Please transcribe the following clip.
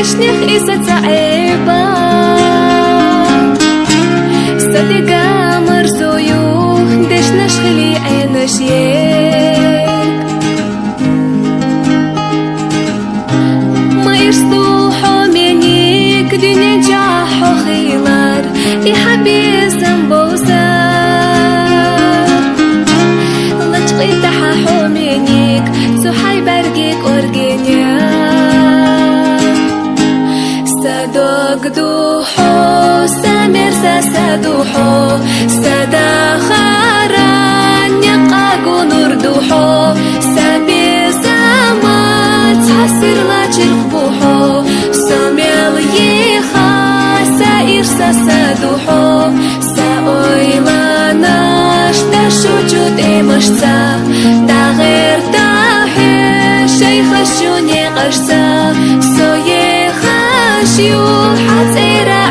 دشنخ إسا تعيبا صدقا مرزويو دشنش خلي عينش يك ما يرسطوحو منيك دنيا جاحو خيلار يحبي زنبوزا لجقي تحاحو منيك سوحي برقيك أورجينيا صدق دوحو سامر سادوحو سدا خاران يقاقو نور دوحو سابي زامات حسر لاجل قبوحو ساميل يخا سائر سادوحو ساويلاناش تشوجود إمشتا دا غير تاحي شيخ الشوني قرسا سوي خاشيو حزيرا